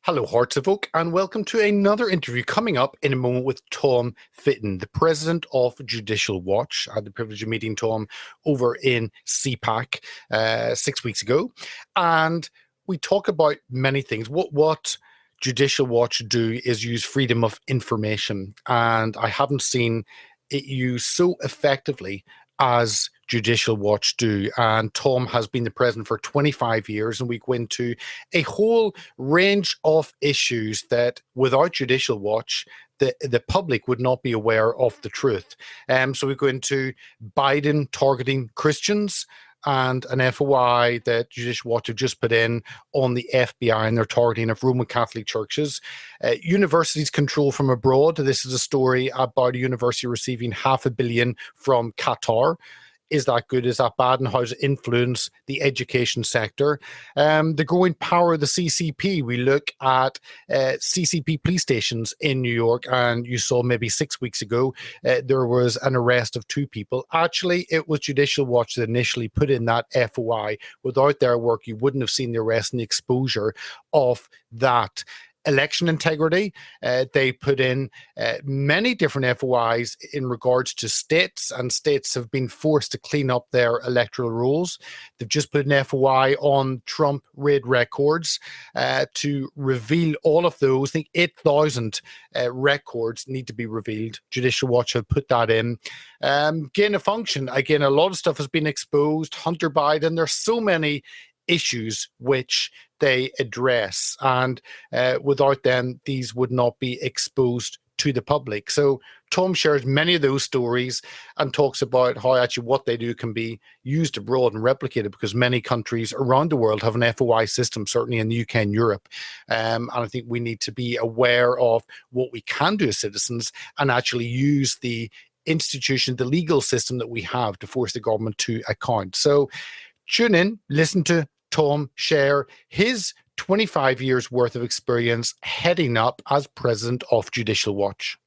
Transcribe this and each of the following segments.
Hello, Hearts of Oak, and welcome to another interview coming up in a moment with Tom Fitton, the president of Judicial Watch. I had the privilege of meeting Tom over in CPAC 6 weeks ago, and we talk about many things. What Judicial Watch do is use freedom of information, and I haven't seen it used so effectively as Judicial Watch do. And Tom has been the president for 25 years, and we go into a whole range of issues that without Judicial Watch, the public would not be aware of the truth. So we go into Biden targeting Christians and an FOI that Judicial Watch have just put in on the FBI and their targeting of Roman Catholic churches. Universities control from abroad. This is a story about a university receiving $500 million from Qatar. Is that good? Is that bad? And how does it influence the education sector? The growing power of the CCP. We look at CCP police stations in New York, and you saw maybe 6 weeks ago, there was an arrest of 2 people. Actually, it was Judicial Watch that initially put in that FOI. Without their work, you wouldn't have seen the arrest and the exposure of that. Election integrity. They put in many different FOIs in regards to states, and states have been forced to clean up their electoral rules. They've just put an FOI on Trump raid records to reveal all of those. I think 8,000 records need to be revealed. Judicial Watch have put that in. Gain of function. Again, a lot of stuff has been exposed. Hunter Biden. There's so many issues which they address, and without them these would not be exposed to the public. So Tom shares many of those stories and talks about how actually what they do can be used abroad and replicated, because many countries around the world have an FOI system, certainly in the UK and Europe. And I think we need to be aware of what we can do as citizens and actually use the institution, the legal system that we have to force the government to account. So tune in, listen to Tom share his 25 years worth of experience heading up as president of Judicial Watch.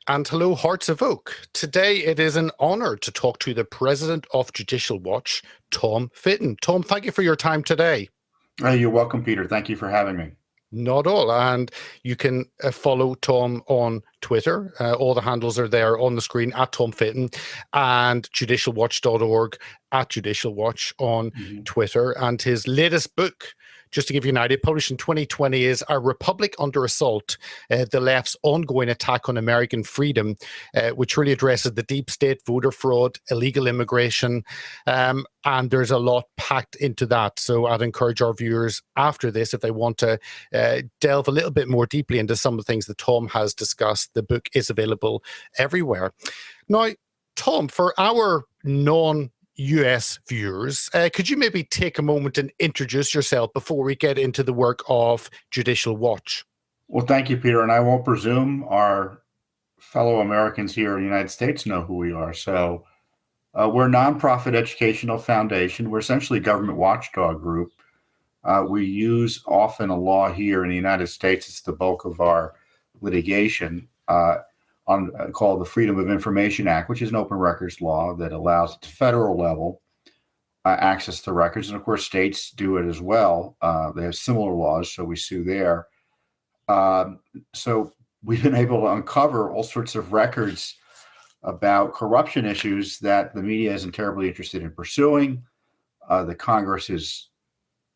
And hello, Hearts of Oak. Today it is an honor to talk to the president of Judicial Watch, Tom Fitton. Tom, thank you for your time today. You're welcome, Peter. Thank you for having me. Not all. And you can follow Tom on Twitter. All the handles are there on the screen at Tom Fitton, and judicialwatch.org at Judicial Watch on Twitter. And his latest book, just to give you an idea, published in 2020, is A Republic Under Assault, the left's ongoing attack on American freedom, which really addresses the deep state, voter fraud, illegal immigration, and there's a lot packed into that. So I'd encourage our viewers after this, if they want to delve a little bit more deeply into some of the things that Tom has discussed, the book is available everywhere. Now, Tom, for our non-US viewers, could you maybe take a moment and introduce yourself before we get into the work of Judicial Watch? Well, thank you, Peter. And I won't presume our fellow Americans here in the United States know who we are. So we're a nonprofit educational foundation. We're essentially a government watchdog group. We use often a law here in the United States. It's the bulk of our litigation called the Freedom of Information Act, which is an open records law that allows at the federal level access to records. And of course, states do it as well. They have similar laws, so we sue there. So we've been able to uncover all sorts of records about corruption issues that the media isn't terribly interested in pursuing. The Congress is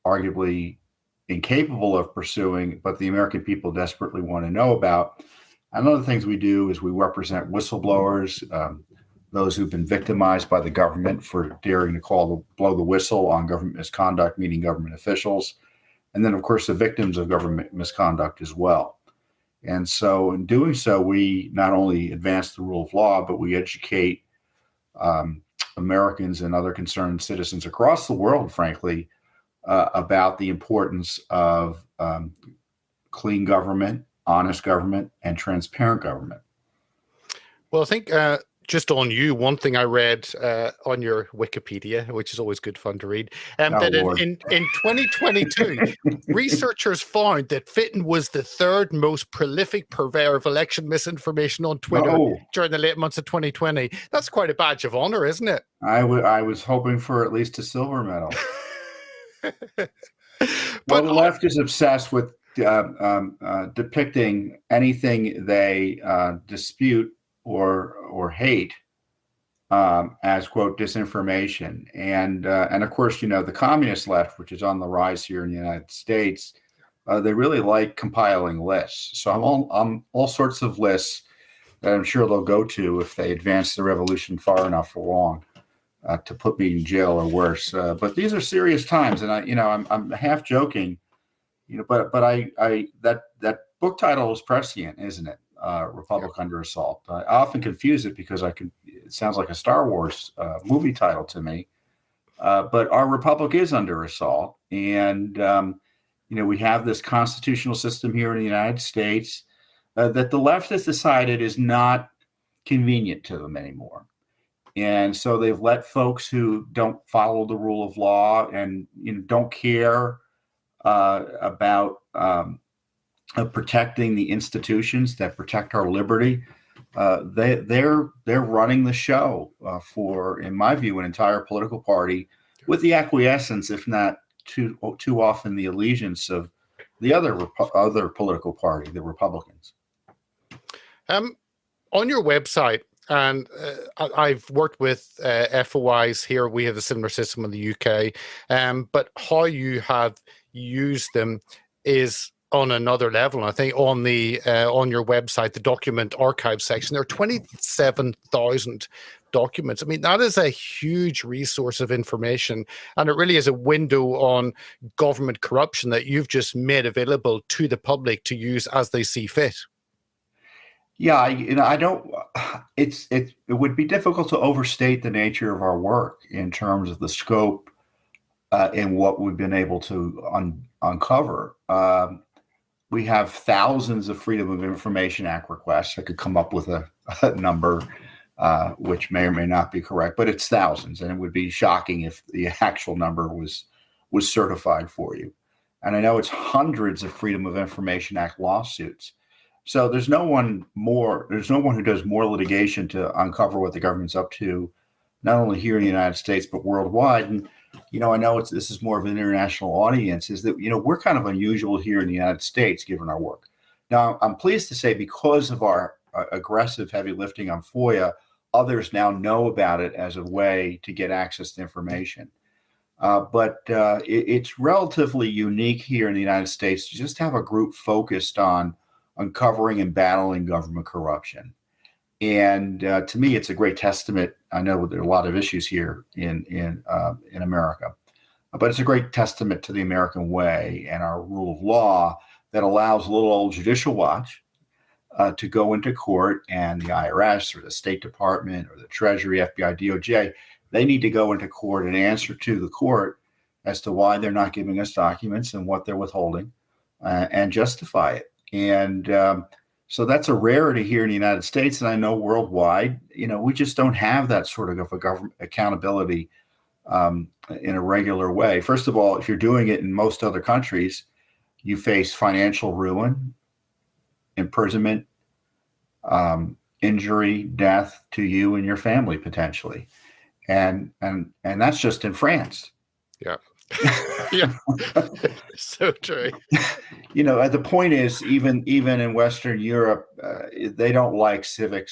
arguably incapable of pursuing, but the American people desperately want to know about. And one of the things we do is we represent whistleblowers, those who've been victimized by the government for daring to blow the whistle on government misconduct, meaning government officials. And then, of course, the victims of government misconduct as well. And so in doing so, we not only advance the rule of law, but we educate Americans and other concerned citizens across the world, frankly, about the importance of clean government, honest government, and transparent government. Well, I think just on you, one thing I read on your Wikipedia, which is always good fun to read, that in 2022, researchers found that Fitton was the third most prolific purveyor of election misinformation on Twitter during the late months of 2020. That's quite a badge of honor, isn't it? I was hoping for at least a silver medal. Well, the left is obsessed with depicting anything they dispute or hate as, quote, disinformation. And of course, the communist left, which is on the rise here in the United States, they really like compiling lists. So I'm on all sorts of lists that I'm sure they'll go to if they advance the revolution far enough along to put me in jail or worse. But these are serious times, and I'm half joking, but that book title is prescient, isn't it? Republic Under Assault. I often confuse it because it sounds like a Star Wars movie title to me. But our republic is under assault, and we have this constitutional system here in the United States that the left has decided is not convenient to them anymore. And so they've let folks who don't follow the rule of law and don't care about protecting the institutions that protect our liberty. They're running the show for, in my view, an entire political party, with the acquiescence, if not too often, the allegiance of the other political party, the Republicans. On your website, and I've worked with FOIs here. We have a similar system in the UK, but how you have used them is on another level. And I think on your website, the document archive section, there are 27,000 documents. I mean, that is a huge resource of information, and it really is a window on government corruption that you've just made available to the public to use as they see fit. Yeah, I don't. It would be difficult to overstate the nature of our work in terms of the scope and what we've been able to uncover. We have thousands of Freedom of Information Act requests. I could come up with a number which may or may not be correct, but it's thousands, and it would be shocking if the actual number was certified for you. And I know it's hundreds of Freedom of Information Act lawsuits. So there's no one who does more litigation to uncover what the government's up to, not only here in the United States, but worldwide. And, I know this is more of an international audience, is that, we're kind of unusual here in the United States, given our work. Now, I'm pleased to say, because of our aggressive heavy lifting on FOIA, others now know about it as a way to get access to information. But it's relatively unique here in the United States to just have a group focused on uncovering and battling government corruption. And to me, it's a great testament. I know there are a lot of issues here in America, but it's a great testament to the American way and our rule of law that allows little old Judicial Watch to go into court, and the IRS or the State Department or the Treasury, FBI, DOJ, they need to go into court and answer to the court as to why they're not giving us documents and what they're withholding, and justify it. And so that's a rarity here in the United States, and I know worldwide, we just don't have that sort of a government accountability in a regular way. First of all, if you're doing it in most other countries, you face financial ruin, imprisonment, injury, death to you and your family potentially, and that's just in France. Yeah. Yeah. So true. The point is, even in Western Europe, they don't like civic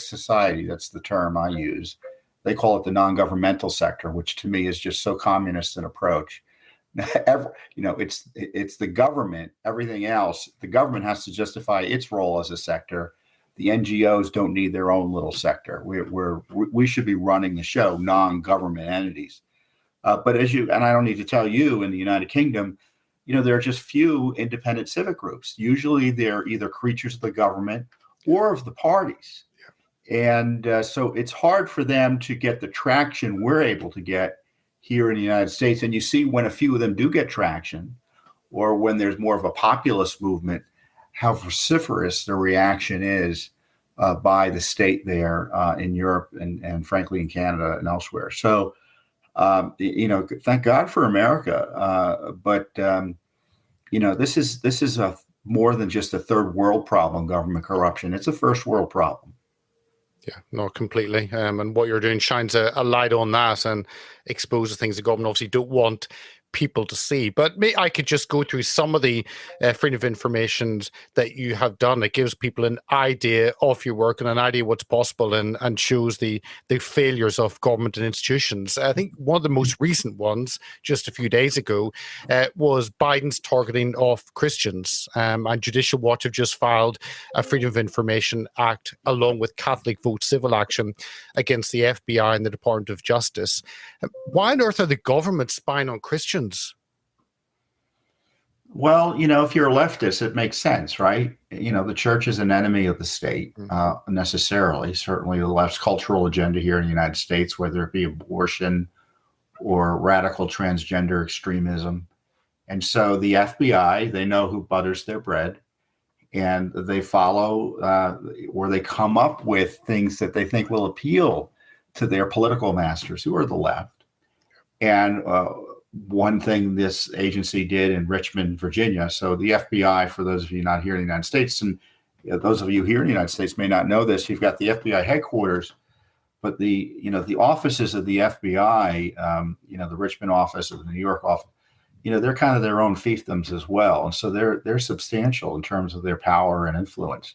society. That's the term I use. They call it the non-governmental sector, which to me is just so communist an approach. It's the government. Everything else, the government has to justify its role as a sector. The NGOs don't need their own little sector. We should be running the show, non-government entities. But and I don't need to tell you, in the United Kingdom, there are just few independent civic groups. Usually they're either creatures of the government or of the parties. Yeah. And so it's hard for them to get the traction we're able to get here in the United States. And you see, when a few of them do get traction, or when there's more of a populist movement, how vociferous the reaction is by the state there in Europe and frankly in Canada and elsewhere. So, thank God for America. But this is a more than just a third world problem, government corruption. It's a first world problem. Yeah, no, completely. And what you're doing shines a light on that and exposes things the government obviously don't want people to see. But I could just go through some of the freedom of information that you have done. It gives people an idea of your work and an idea what's possible, and shows the failures of government and institutions. I think one of the most recent ones, just a few days ago, was Biden's targeting of Christians. And Judicial Watch have just filed a Freedom of Information Act along with Catholic Vote civil action against the FBI and the Department of Justice. Why on earth are the government spying on Christians? Well, if you're a leftist, it makes sense, right? The church is an enemy of the state, necessarily. Certainly the left's cultural agenda here in the United States, whether it be abortion or radical transgender extremism. And so the FBI, they know who butters their bread, and they follow or they come up with things that they think will appeal to their political masters, who are the left. And one thing this agency did in Richmond, Virginia. So the FBI, for those of you not here in the United States, and those of you here in the United States may not know this, you've got the FBI headquarters, but the offices of the FBI, the Richmond office or the New York office, they're kind of their own fiefdoms as well. And so they're substantial in terms of their power and influence.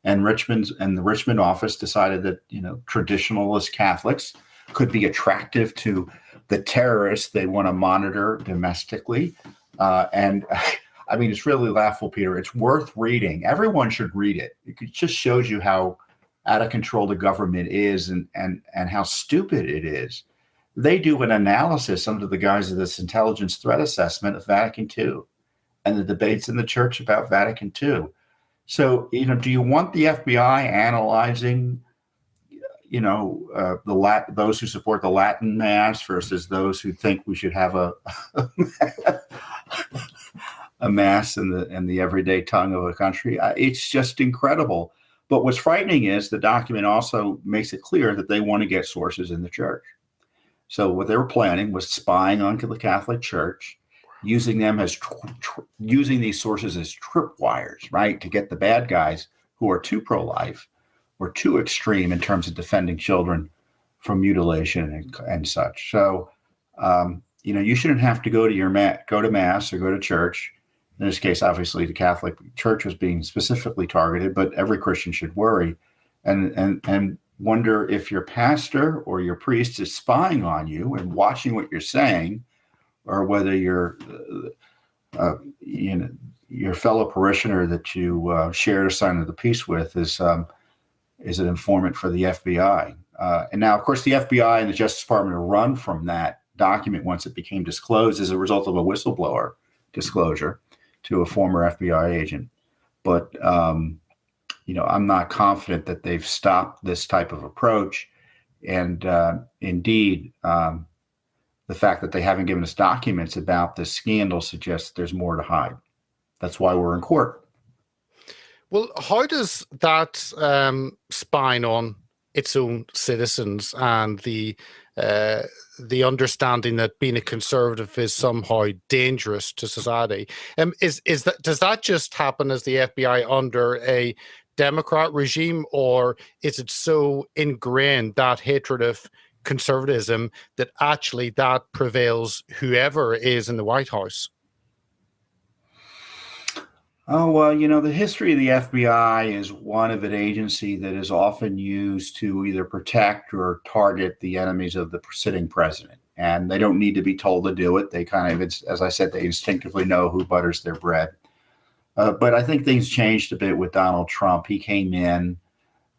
And the Richmond office decided that, traditionalist Catholics could be attractive to the terrorists they want to monitor domestically. And I mean, it's really laughable, Peter. It's worth reading. Everyone should read it. It just shows you how out of control the government is and how stupid it is. They do an analysis under the guise of this intelligence threat assessment of Vatican II and the debates in the church about Vatican II. So, do you want the FBI analyzing, those who support the Latin Mass versus those who think we should have a Mass in the everyday tongue of a country? It's just incredible. But what's frightening is the document also makes it clear that they want to get sources in the church. So what they were planning was spying on the Catholic Church, using them as using these sources as tripwires, right, to get the bad guys who are too pro-life or too extreme in terms of defending children from mutilation and such. So, you shouldn't have to go to Mass or go to church. In this case, obviously, the Catholic Church was being specifically targeted, but every Christian should worry and wonder if your pastor or your priest is spying on you and watching what you're saying, or whether your fellow parishioner that you shared a sign of the peace with is an informant for the FBI. And now, of course, the FBI and the Justice Department are run from that document once it became disclosed as a result of a whistleblower disclosure to a former FBI agent. But I'm not confident that they've stopped this type of approach. And indeed, the fact that they haven't given us documents about this scandal suggests there's more to hide. That's why we're in court. Well, how does that spying on its own citizens and the understanding that being a conservative is somehow dangerous to society, does that just happen as the FBI under a Democrat regime, or is it so ingrained, that hatred of conservatism, that actually that prevails whoever is in the White House? Oh, well, the history of the FBI is one of an agency that is often used to either protect or target the enemies of the sitting president. And they don't need to be told to do it. They as I said, they instinctively know who butters their bread. But I think things changed a bit with Donald Trump. He came in,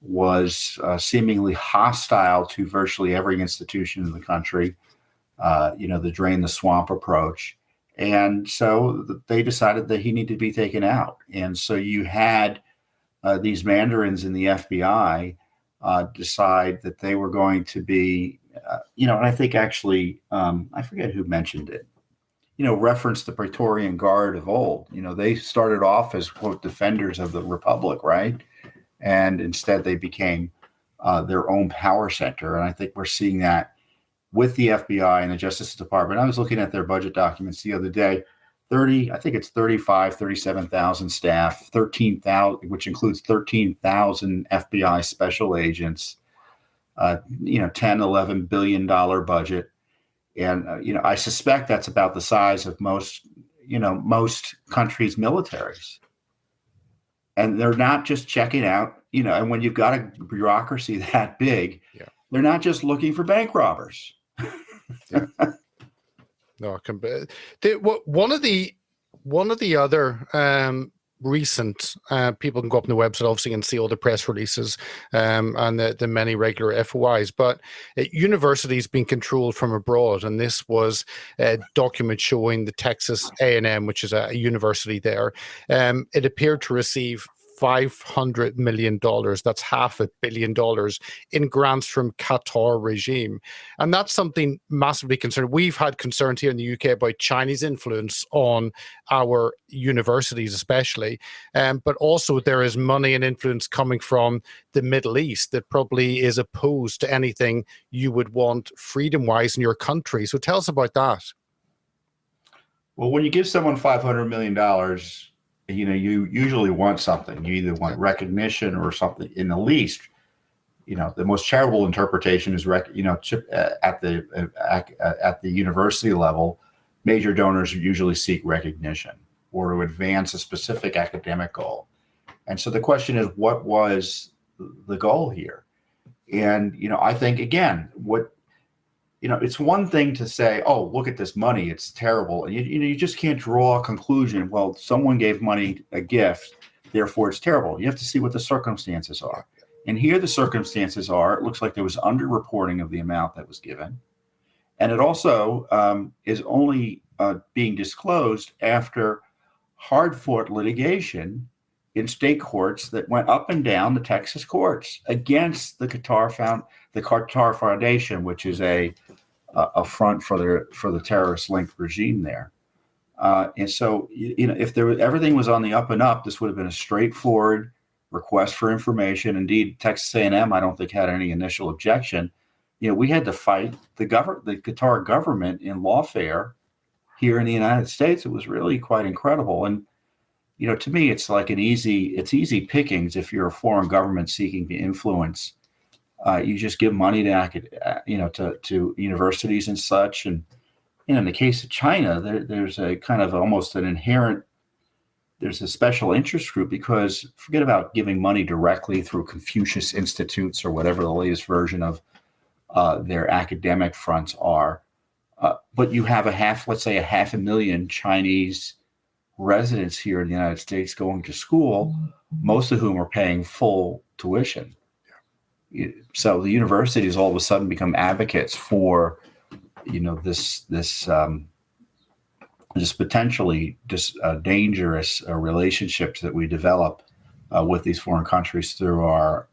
was seemingly hostile to virtually every institution in the country, the drain the swamp approach. And so they decided that he needed to be taken out. And so you had these mandarins in the FBI decide that they were going to be, and I think actually, I forget who mentioned it, referenced the Praetorian Guard of old. They started off as, quote, defenders of the Republic, right? And instead they became their own power center. And I think we're seeing that with the FBI and the Justice Department. I was looking at their budget documents the other day. 37,000 staff, 13,000, which includes 13,000 FBI special agents, $10, $11 billion budget. And I suspect that's about the size of most countries' militaries. And they're not just checking out, and when you've got a bureaucracy that big, they're not just looking for bank robbers. Yeah. No, one of the other recent people can go up on the website, obviously, and see all the press releases and the many regular FOIs, but universities being controlled from abroad, and this was a document showing the Texas A&M, which is a university there. It appeared to receive $500 million. That's $500 million in grants from Qatar regime. And that's something massively concerning. We've had concerns here in the UK about Chinese influence on our universities, especially. But also there is money and influence coming from the Middle East that probably is opposed to anything you would want freedom-wise in your country. So tell us about that. Well, when you give someone $500 million, you usually want something. You either want recognition or something. In the least, the most charitable interpretation is, at the university level, major donors usually seek recognition or to advance a specific academic goal. And so the question is, what was the goal here? And I think again, it's one thing to say, oh, look at this money, it's terrible. And you just can't draw a conclusion. Well, someone gave money a gift, therefore it's terrible. You have to see what the circumstances are. And here the circumstances are, it looks like there was underreporting of the amount that was given. And it also is only being disclosed after hard-fought litigation in state courts that went up and down the Texas courts against the Qatar Foundation, which is a front for the terrorist-linked regime there. And so, if everything was on the up and up, this would have been a straightforward request for information. Indeed, Texas A&M, I don't think, had any initial objection. We had to fight the Qatar government in lawfare here in the United States. It was really quite incredible. And to me, it's like it's easy pickings if you're a foreign government seeking to influence. You just give money to universities and such. And in the case of China, there's a kind of almost an inherent, there's a special interest group, because forget about giving money directly through Confucius Institutes or whatever the latest version of their academic fronts are. But you have let's say 500,000 Chinese residents here in the United States going to school, most of whom are paying full tuition. So the universities all of a sudden become advocates for, this potentially dangerous relationships that we develop with these foreign countries through our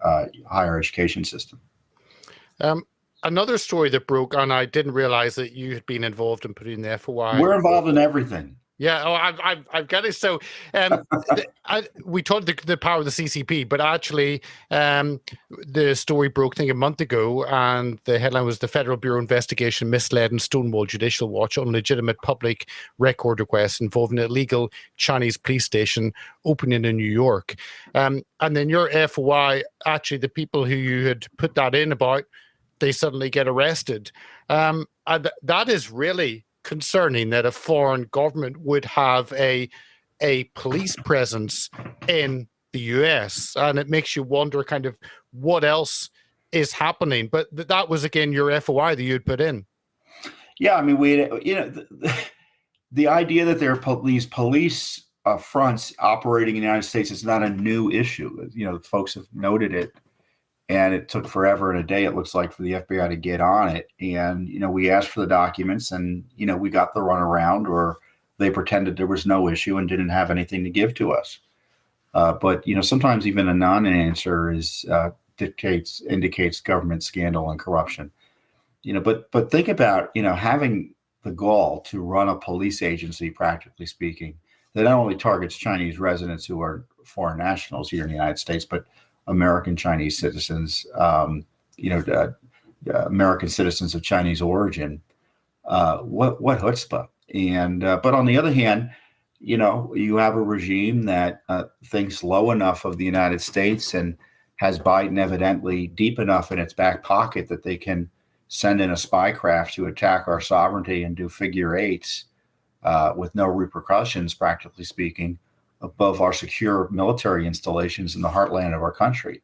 higher education system. Another story that broke, and I didn't realize that you had been involved in putting the FOI. We're involved in everything. Yeah, I've got it. So we talked the power of the CCP, but actually the story broke, I think, a month ago, and the headline was the Federal Bureau Investigation misled and stonewalled Judicial Watch on legitimate public record requests involving an illegal Chinese police station opening in New York. And then your FOI, actually, the people who you had put that in about, they suddenly get arrested. And that is really concerning, that a foreign government would have a police presence in the US, and it makes you wonder kind of what else is happening. But that was, again, your FOI that you'd put in. Yeah, I mean, the idea that there are these police fronts operating in the United States is not a new issue. Folks have noted it. And it took forever and a day, it looks like, for the FBI to get on it. And, we asked for the documents, and, we got the runaround, or they pretended there was no issue and didn't have anything to give to us. But, sometimes even a non-answer indicates government scandal and corruption. But think about, having the gall to run a police agency, practically speaking, that not only targets Chinese residents who are foreign nationals here in the United States, but American Chinese citizens, American citizens of Chinese origin. What chutzpah! And but on the other hand, you have a regime that thinks low enough of the United States and has Biden evidently deep enough in its back pocket that they can send in a spy craft to attack our sovereignty and do figure eights with no repercussions, practically speaking, above our secure military installations in the heartland of our country.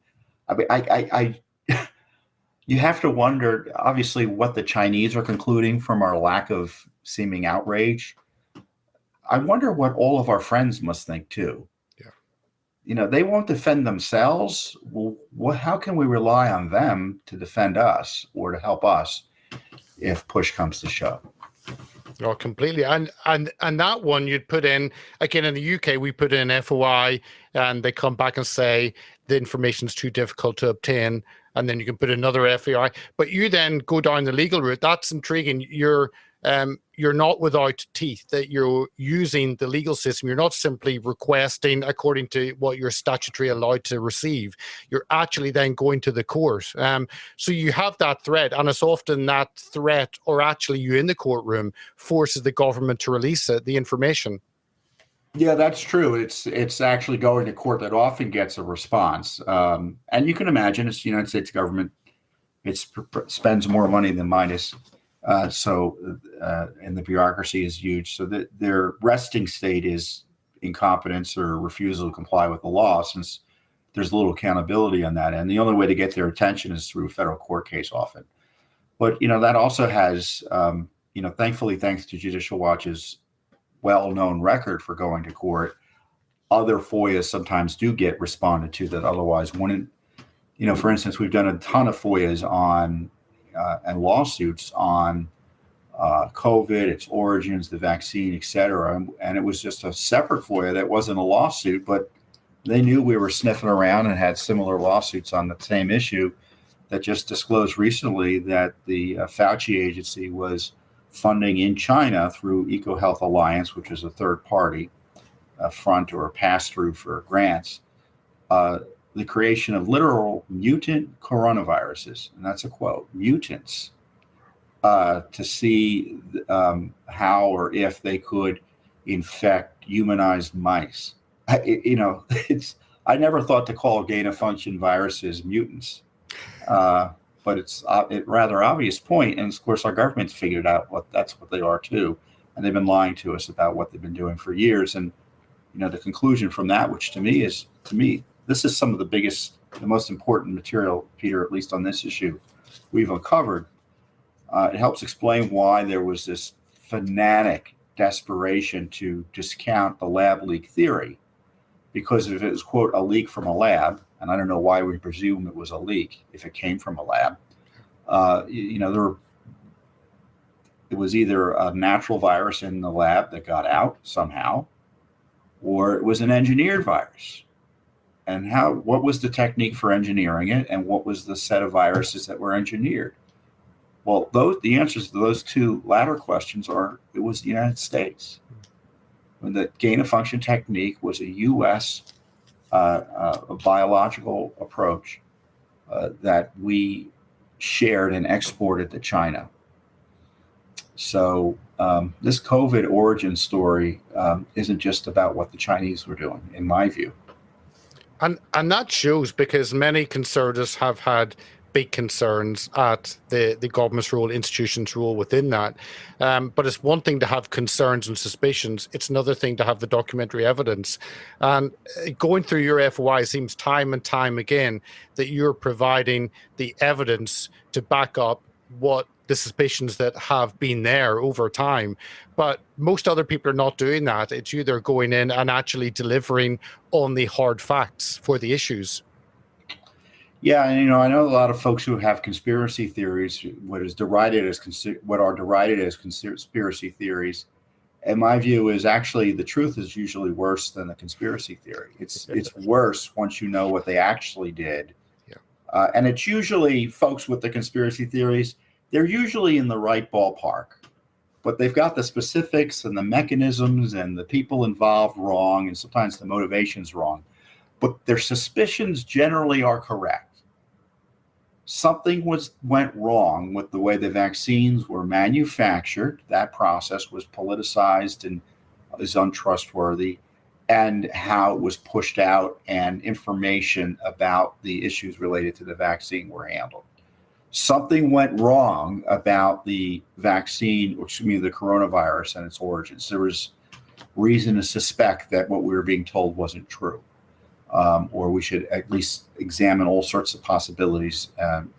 I mean, you have to wonder, obviously, what the Chinese are concluding from our lack of seeming outrage. I wonder what all of our friends must think too. Yeah. They won't defend themselves. Well, how can we rely on them to defend us or to help us if push comes to shove? Oh, completely. And that one you'd put in, again, in the UK, we put in FOI and they come back and say the information is too difficult to obtain. And then you can put another FOI, but you then go down the legal route. That's intriguing. You're not without teeth, that you're using the legal system. You're not simply requesting according to what you're statutorily allowed to receive. You're actually then going to the court. So you have that threat, and it's often that threat, or actually you in the courtroom, forces the government to release the information. Yeah, that's true. It's actually going to court that often gets a response. And you can imagine it's the United States government. It spends more money than Midas. And the bureaucracy is huge. So that their resting state is incompetence or refusal to comply with the law, since there's little accountability on that. And the only way to get their attention is through a federal court case often. But, that also has, thankfully, thanks to Judicial Watch's well-known record for going to court, other FOIAs sometimes do get responded to that otherwise wouldn't. For instance, we've done a ton of FOIAs on and lawsuits on COVID, its origins, the vaccine, et cetera. And it was just a separate FOIA that wasn't a lawsuit, but they knew we were sniffing around and had similar lawsuits on the same issue that just disclosed recently that the Fauci agency was funding in China through EcoHealth Alliance, which is a third party, a front or a pass-through for grants, the creation of literal mutant coronaviruses, and that's a quote, mutants, to see how or if they could infect humanized mice. I never thought to call gain-of-function viruses mutants. But it's a rather obvious point, and of course our government's figured out that's what they are too, and they've been lying to us about what they've been doing for years. And the conclusion from that, which to me this is some of the most important material, Peter, at least on this issue, we've uncovered. It helps explain why there was this fanatic desperation to discount the lab leak theory, because if it was, quote, a leak from a lab, and I don't know why we presume it was a leak if it came from a lab. It was either a natural virus in the lab that got out somehow, or it was an engineered virus. And what was the technique for engineering it, and what was the set of viruses that were engineered? Well, the answers to those two latter questions are it was the United States. When the gain-of-function technique was a U.S. A biological approach that we shared and exported to China. So this COVID origin story isn't just about what the Chinese were doing, in my view. And that shows, because many conservatives have had big concerns at the government's role, institutions' role within that. But it's one thing to have concerns and suspicions. It's another thing to have the documentary evidence. And going through your FOI seems time and time again that you're providing the evidence to back up what the suspicions that have been there over time. But most other people are not doing that. It's you they're going in and actually delivering on the hard facts for the issues. Yeah, and I know a lot of folks who have conspiracy theories, what are derided as conspiracy theories. And my view is actually the truth is usually worse than the conspiracy theory. It's worse once you know what they actually did. Yeah. And it's usually folks with the conspiracy theories, they're usually in the right ballpark, but they've got the specifics and the mechanisms and the people involved wrong, and sometimes the motivation's wrong. But their suspicions generally are correct. Something went wrong with the way the vaccines were manufactured. That process was politicized and is untrustworthy, and how it was pushed out and information about the issues related to the vaccine were handled. something went wrong about the vaccine, or excuse me, the coronavirus and its origins. There was reason to suspect that what we were being told wasn't true, or we should at least examine all sorts of possibilities,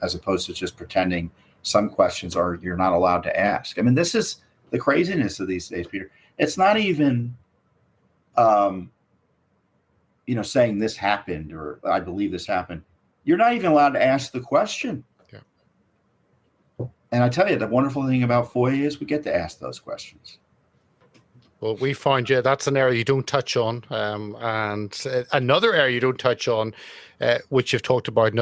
as opposed to just pretending some questions you're not allowed to ask. I mean, this is the craziness of these days, Peter. It's not even, saying this happened or I believe this happened. You're not even allowed to ask the question. Yeah. And I tell you, the wonderful thing about FOIA is we get to ask those questions. Well, we find that's an area you don't touch on. And another area you don't touch on, which you've talked about,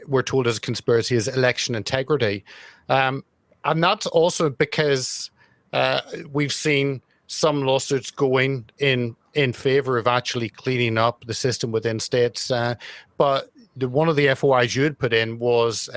we're told is a conspiracy, is election integrity. And that's also because we've seen some lawsuits going in favor of actually cleaning up the system within states. But one of the FOIs you had put in was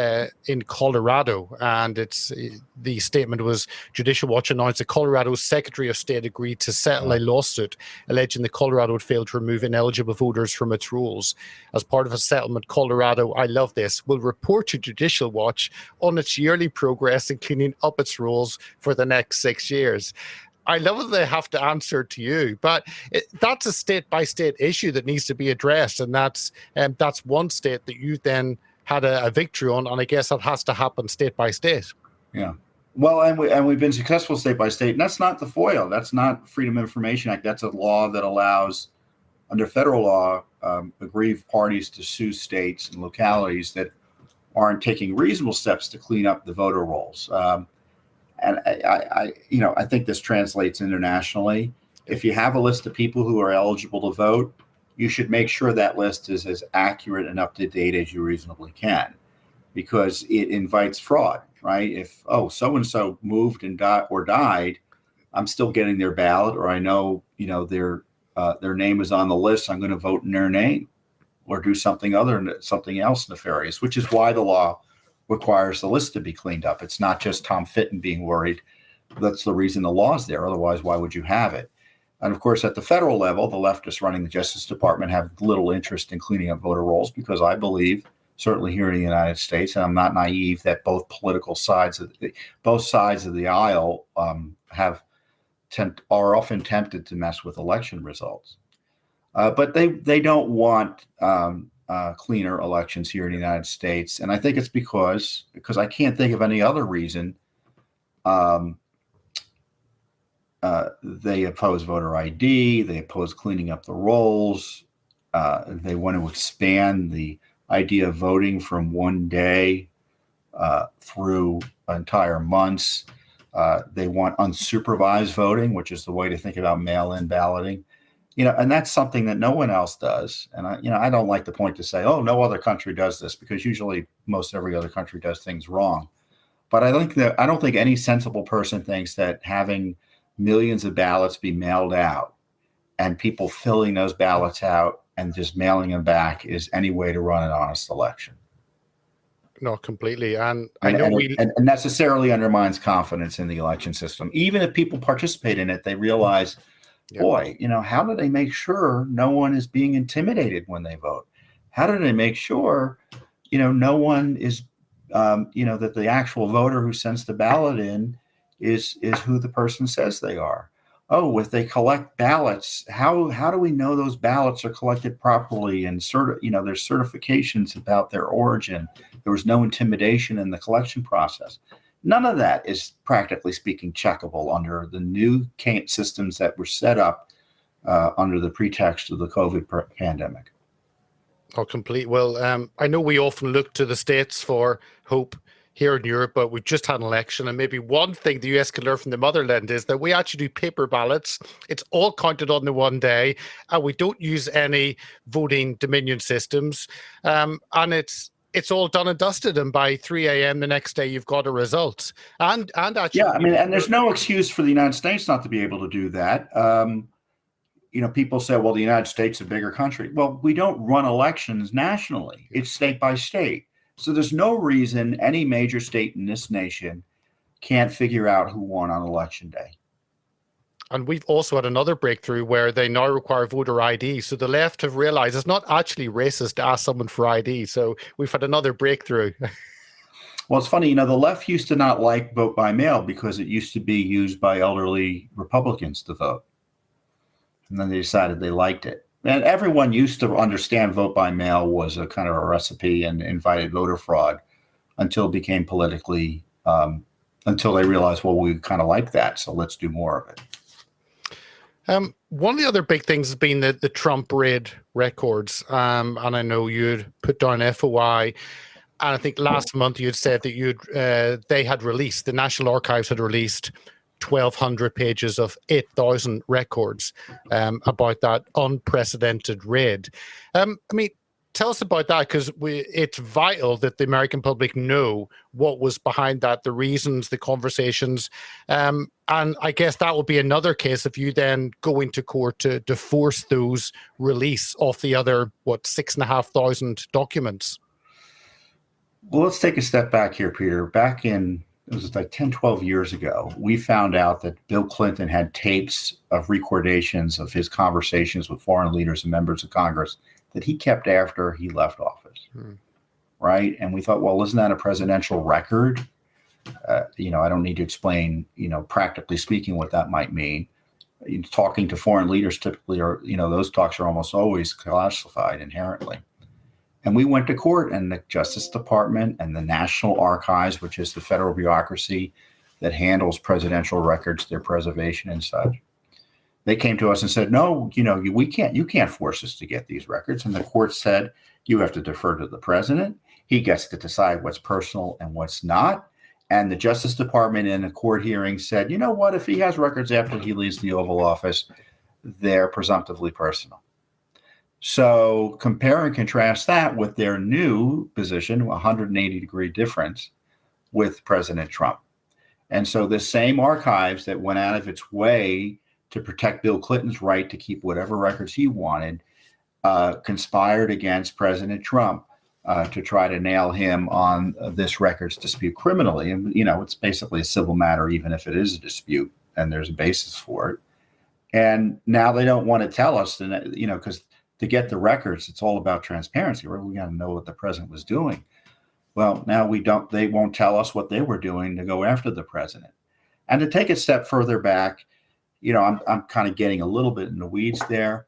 in Colorado, and the statement was Judicial Watch announced that Colorado's Secretary of State agreed to settle a lawsuit alleging that Colorado had failed to remove ineligible voters from its rolls. As part of a settlement, Colorado, I love this, will report to Judicial Watch on its yearly progress in cleaning up its rolls for the next 6 years. I love that they have to answer to you, but that's a state-by-state issue that needs to be addressed, and that's one state that you then had a victory on, and I guess that has to happen state by state. Yeah, well, and we've been successful state by state, and that's not the FOIA. That's not Freedom of Information Act. That's a law that allows, under federal law, aggrieved parties to sue states and localities that aren't taking reasonable steps to clean up the voter rolls. And I think this translates internationally. If you have a list of people who are eligible to vote, you should make sure that list is as accurate and up to date as you reasonably can, because it invites fraud, right? If, so-and-so moved and died, I'm still getting their ballot, or I know, their name is on the list, I'm going to vote in their name or do something else nefarious, which is why the law requires the list to be cleaned up. It's not just Tom Fitton being worried. That's the reason the law is there. Otherwise, why would you have it? And of course, at the federal level, the leftists running the Justice Department have little interest in cleaning up voter rolls, because I believe, certainly here in the United States, and I'm not naive, that both sides of the aisle are often tempted to mess with election results. But they don't want cleaner elections here in the United States. And I think it's because I can't think of any other reason they oppose voter ID, they oppose cleaning up the rolls, they want to expand the idea of voting from one day through entire months. They want unsupervised voting, which is the way to think about mail-in balloting. And that's something that no one else does. And I don't like the point to say, oh, no other country does this, because usually most every other country does things wrong. But I don't think any sensible person thinks that having millions of ballots be mailed out and people filling those ballots out and just mailing them back is any way to run an honest election. No, completely. And necessarily undermines confidence in the election system. Even if people participate in it, they realize, boy, how do they make sure no one is being intimidated when they vote? How do they make sure, no one is, that the actual voter who sends the ballot in is who the person says they are? Oh, if they collect ballots, how do we know those ballots are collected properly? And there's certifications about their origin. There was no intimidation in the collection process. None of that is, practically speaking, checkable under the new systems that were set up under the pretext of the COVID pandemic. Oh, complete. Well, I know we often look to the States for hope here in Europe, but we've just had an election, and maybe one thing the US can learn from the motherland is that we actually do paper ballots. It's all counted on the one day, and we don't use any voting dominion systems, and it's all done and dusted, and by 3 a.m. the next day, you've got a result. And actually, and there's no excuse for the United States not to be able to do that. People say, well, the United States is a bigger country. Well, we don't run elections nationally. It's state by state. So there's no reason any major state in this nation can't figure out who won on election day. And we've also had another breakthrough where they now require voter ID. So the left have realized it's not actually racist to ask someone for ID. So we've had another breakthrough. Well, it's funny, the left used to not like vote by mail because it used to be used by elderly Republicans to vote. And then they decided they liked it. And everyone used to understand vote by mail was a kind of a recipe and invited voter fraud until it became politically, until they realized, well, we kind of like that, so let's do more of it. One of the other big things has been the Trump raid records. And I know you'd put down FOI. And I think last month you had said that the National Archives had released 1,200 pages of 8,000 records about that unprecedented raid. Tell us about that, because it's vital that the American public know what was behind that, the reasons, the conversations. And I guess that will be another case if you then go into court to force those release of the other, 6,500 documents. Well, let's take a step back here, Peter. Back in, it was like 10, 12 years ago, we found out that Bill Clinton had tapes of recordations of his conversations with foreign leaders and members of Congress that he kept after he left office, right? And we thought, well, isn't that a presidential record? I don't need to explain, practically speaking, what that might mean. Talking to foreign leaders typically are, those talks are almost always classified inherently. And we went to court, and the Justice Department and the National Archives, which is the federal bureaucracy that handles presidential records, their preservation and such, they came to us and said, no, you can't force us to get these records. And the court said, you have to defer to the president. He gets to decide what's personal and what's not. And the Justice Department in a court hearing said, you know what, if he has records after he leaves the Oval Office, they're presumptively personal. So compare and contrast that with their new position, 180-degree difference with President Trump. And so the same archives that went out of its way to protect Bill Clinton's right to keep whatever records he wanted, conspired against President Trump to try to nail him on this records dispute criminally. And, it's basically a civil matter, even if it is a dispute and there's a basis for it. And now they don't want to tell us, because to get the records, it's all about transparency. Right? We got to know what the president was doing. Well, now they won't tell us what they were doing to go after the president. And to take a step further back, I'm kind of getting a little bit in the weeds there,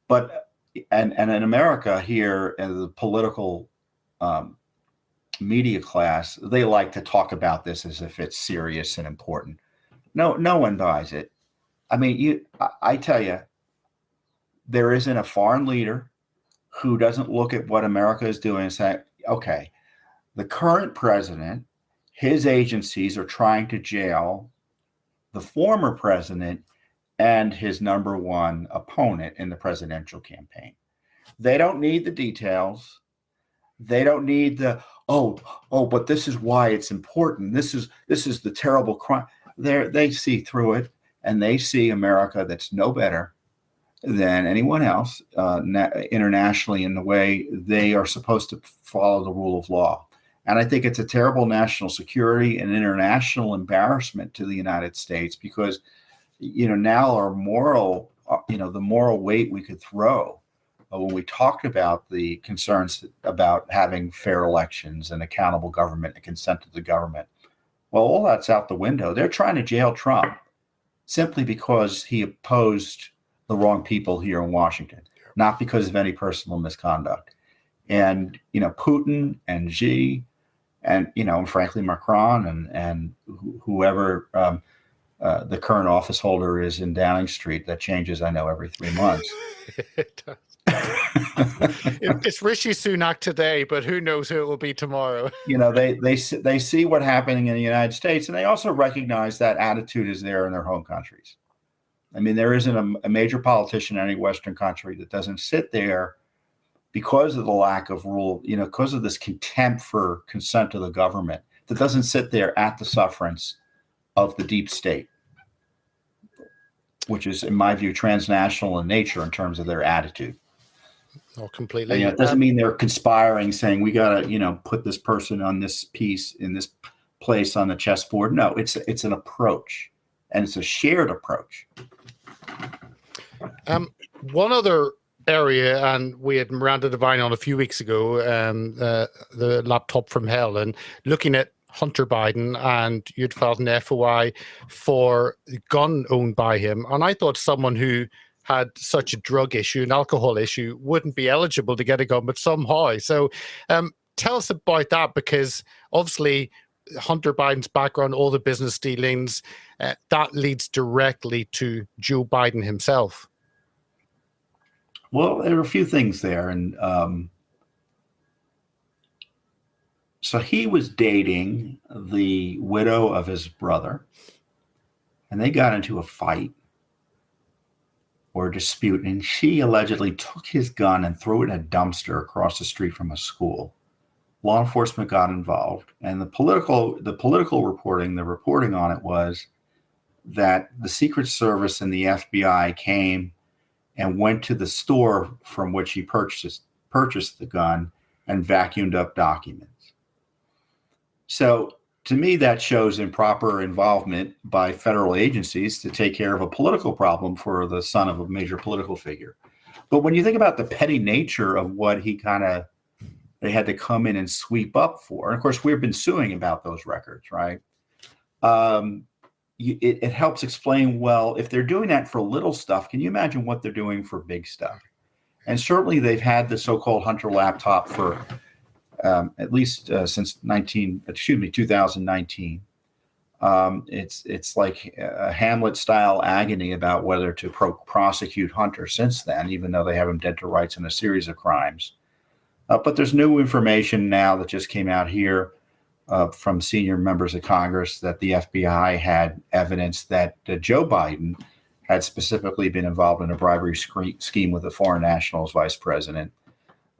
but and in America here, the political media class, they like to talk about this as if it's serious and important. No one buys it. I tell you, there isn't a foreign leader who doesn't look at what America is doing and say, okay, the current president, his agencies are trying to jail the former president and his number one opponent in the presidential campaign. They don't need the details. They don't need but this is why it's important. This is the terrible crime. They see through it, and they see America that's no better than anyone else internationally in the way they are supposed to follow the rule of law. And I think it's a terrible national security and international embarrassment to the United States because, now our moral, the moral weight we could throw when we talked about the concerns about having fair elections and accountable government and consent of the government. Well, all that's out the window. They're trying to jail Trump simply because he opposed the wrong people here in Washington, not because of any personal misconduct. And, Putin and Xi and, frankly, Macron and whoever the current office holder is in Downing Street, that changes, I know, every 3 months. It does. It's Rishi Sunak today, but who knows who it will be tomorrow. They see what's happening in the United States, and they also recognize that attitude is there in their home countries. There isn't a major politician in any Western country that doesn't sit there because of the lack of rule, because of this contempt for consent of the government, that doesn't sit there at the sufferance of the deep state, which is, in my view, transnational in nature in terms of their attitude. Oh, completely. It doesn't mean they're conspiring, saying we got to, put this person on this piece in this place on the chessboard. No, it's an approach, and it's a shared approach. One other area, and we had Miranda Devine on a few weeks ago, the laptop from hell, and looking at Hunter Biden, and you'd filed an FOI for a gun owned by him. And I thought someone who had such a drug issue, an alcohol issue, wouldn't be eligible to get a gun, but somehow. So tell us about that, because obviously Hunter Biden's background, all the business dealings, that leads directly to Joe Biden himself. Well, there are a few things there. And so he was dating the widow of his brother, and they got into a fight or a dispute, and she allegedly took his gun and threw it in a dumpster across the street from a school. Law enforcement got involved, and the political reporting, the reporting on it was that the Secret Service and the FBI came and went to the store from which he purchased the gun and vacuumed up documents. So to me, that shows improper involvement by federal agencies to take care of a political problem for the son of a major political figure. But when you think about the petty nature of what they had to come in and sweep up for, and of course, we've been suing about those records, right? It helps explain, well, if they're doing that for little stuff, can you imagine what they're doing for big stuff? And certainly they've had the so-called Hunter laptop for at least since 2019. It's like a Hamlet-style agony about whether to prosecute Hunter since then, even though they have him dead to rights in a series of crimes. But there's new information now that just came out here from senior members of Congress that the FBI had evidence that Joe Biden had specifically been involved in a bribery scheme with a foreign national as vice president.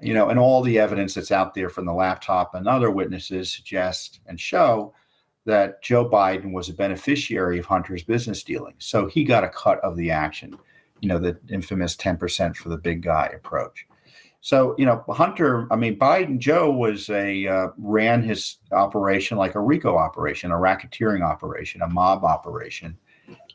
And all the evidence that's out there from the laptop and other witnesses suggest and show that Joe Biden was a beneficiary of Hunter's business dealings. So he got a cut of the action, the infamous 10% for the big guy approach. So, Joe ran his operation like a RICO operation, a racketeering operation, a mob operation.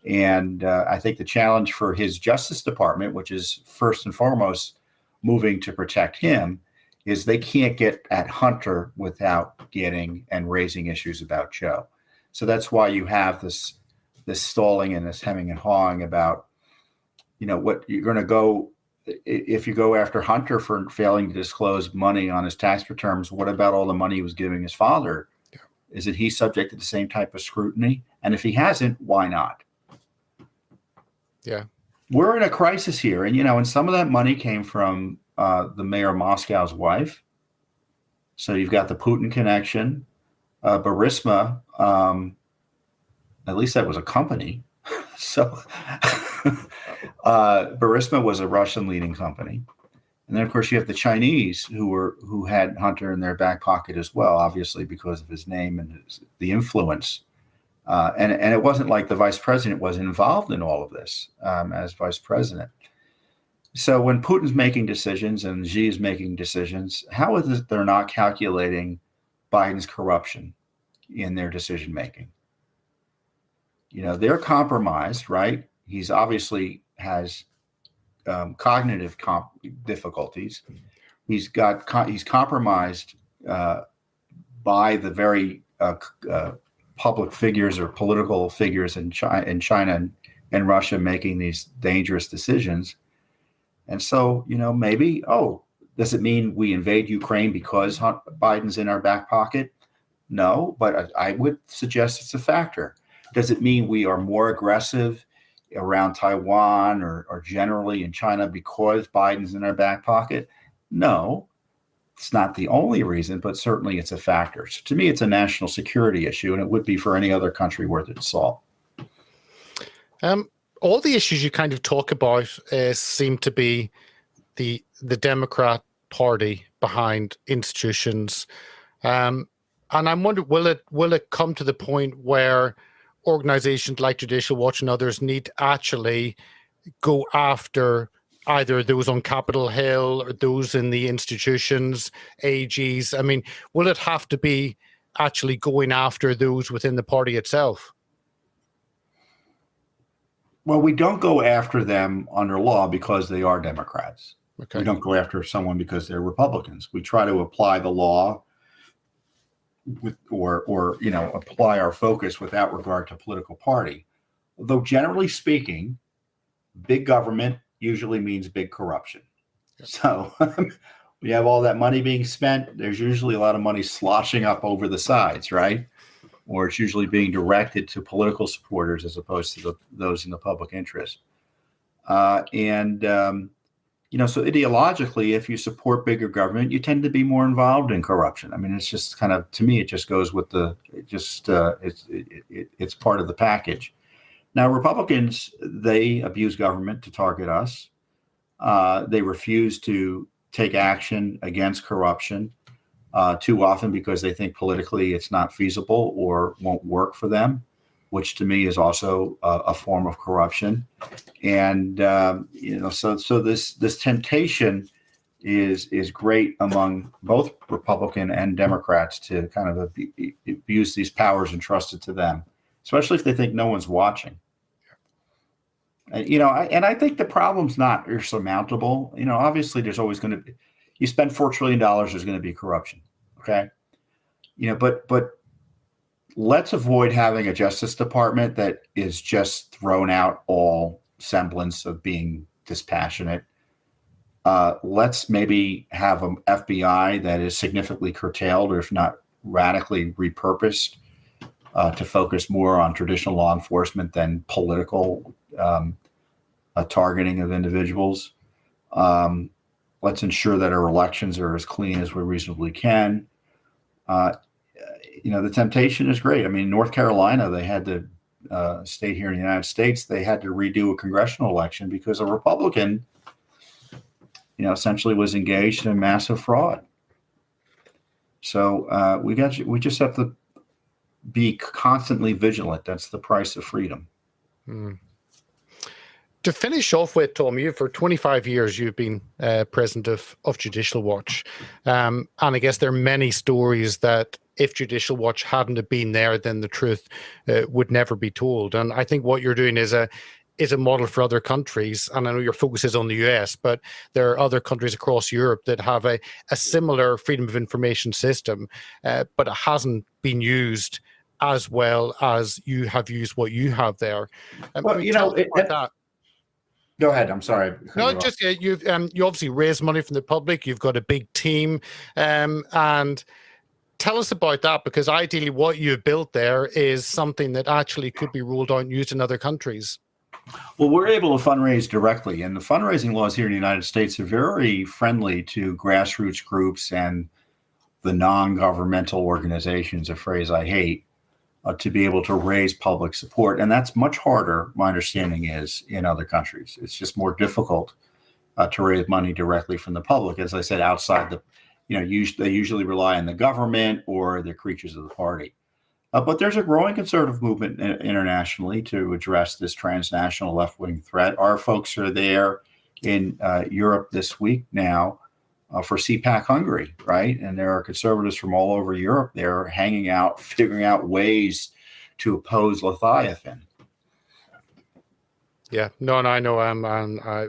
And I think the challenge for his Justice Department, which is first and foremost moving to protect him, is they can't get at Hunter without getting and raising issues about Joe. So that's why you have this stalling and this hemming and hawing about, what you're going to go. If you go after Hunter for failing to disclose money on his tax returns, what about all the money he was giving his father? Yeah. Isn't he subject to the same type of scrutiny? And if he hasn't, why not? Yeah. We're in a crisis here. And some of that money came from the mayor of Moscow's wife. So you've got the Putin connection. Burisma, at least that was a company. So Burisma was a Russian leading company. And then, of course, you have the Chinese who had Hunter in their back pocket as well, obviously because of his name and the influence. And it wasn't like the vice president was involved in all of this as vice president. So when Putin's making decisions and Xi is making decisions, how is it they're not calculating Biden's corruption in their decision making? They're compromised, right? He's obviously has cognitive difficulties. He's compromised by the very public figures or political figures in China and Russia making these dangerous decisions. And so, maybe, does it mean we invade Ukraine because Biden's in our back pocket? No, but I would suggest it's a factor. Does it mean we are more aggressive around Taiwan or generally in China because Biden's in our back pocket? No, it's not the only reason, but certainly it's a factor. So to me, it's a national security issue, and it would be for any other country worth its salt. All the issues you kind of talk about seem to be the Democrat Party behind institutions. And I'm wondering, will it come to the point where organizations like Judicial Watch and others need to actually go after either those on Capitol Hill or those in the institutions, AGs? I mean, will it have to be actually going after those within the party itself? Well, we don't go after them under law because they are Democrats. Okay. We don't go after someone because they're Republicans. We try to apply the law or apply our focus without regard to political party. Though generally speaking, big government usually means big corruption. Yep. So we have all that money being spent. There's usually a lot of money sloshing up over the sides, right? Or it's usually being directed to political supporters as opposed to those in the public interest. So ideologically, if you support bigger government, you tend to be more involved in corruption. I mean, it's just kind of, to me, it just goes with it's part of the package. Now, Republicans, they abuse government to target us. They refuse to take action against corruption too often because they think politically it's not feasible or won't work for them, which to me is also a form of corruption. And, so this temptation is great among both Republican and Democrats to kind of abuse these powers entrusted to them, especially if they think no one's watching. And I think the problem's not insurmountable. Obviously there's always going to be, you spend $4 trillion, there's going to be corruption. Okay. But let's avoid having a Justice Department that is just thrown out all semblance of being dispassionate. Let's maybe have an FBI that is significantly curtailed, or if not radically repurposed, to focus more on traditional law enforcement than political targeting of individuals. Let's ensure that our elections are as clean as we reasonably can. The temptation is great. I mean, North Carolina, they had to state here in the United States, they had to redo a congressional election because a Republican, essentially was engaged in massive fraud. So we just have to be constantly vigilant. That's the price of freedom. To finish off with, Tom, for 25 years, you've been president of Judicial Watch. And I guess there are many stories that if Judicial Watch hadn't have been there, then the truth would never be told. And I think what you're doing is a model for other countries. And I know your focus is on the US, but there are other countries across Europe that have a similar freedom of information system, but it hasn't been used as well as you have used what you have there. Go ahead. I'm sorry. No, just you obviously raise money from the public. You've got a big team, and tell us about that, because ideally what you've built there is something that actually could be rolled out and used in other countries. Well, we're able to fundraise directly, and the fundraising laws here in the United States are very friendly to grassroots groups and the non-governmental organizations, a phrase I hate, to be able to raise public support. And that's much harder, my understanding is, in other countries. It's just more difficult to raise money directly from the public. As I said, outside they usually rely on the government or the creatures of the party. But there's a growing conservative movement internationally to address this transnational left-wing threat. Our folks are there in Europe this week now for CPAC Hungary, right? And there are conservatives from all over Europe there hanging out, figuring out ways to oppose Leviathan. Yeah, no, I know. I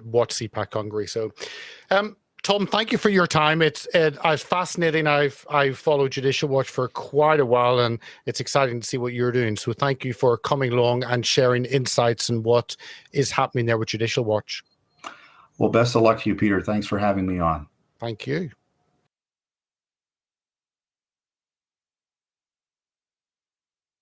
watch CPAC Hungary. So, Tom, thank you for your time. It's fascinating. I've followed Judicial Watch for quite a while, and it's exciting to see what you're doing. So thank you for coming along and sharing insights and what is happening there with Judicial Watch. Well, best of luck to you, Peter. Thanks for having me on. Thank you.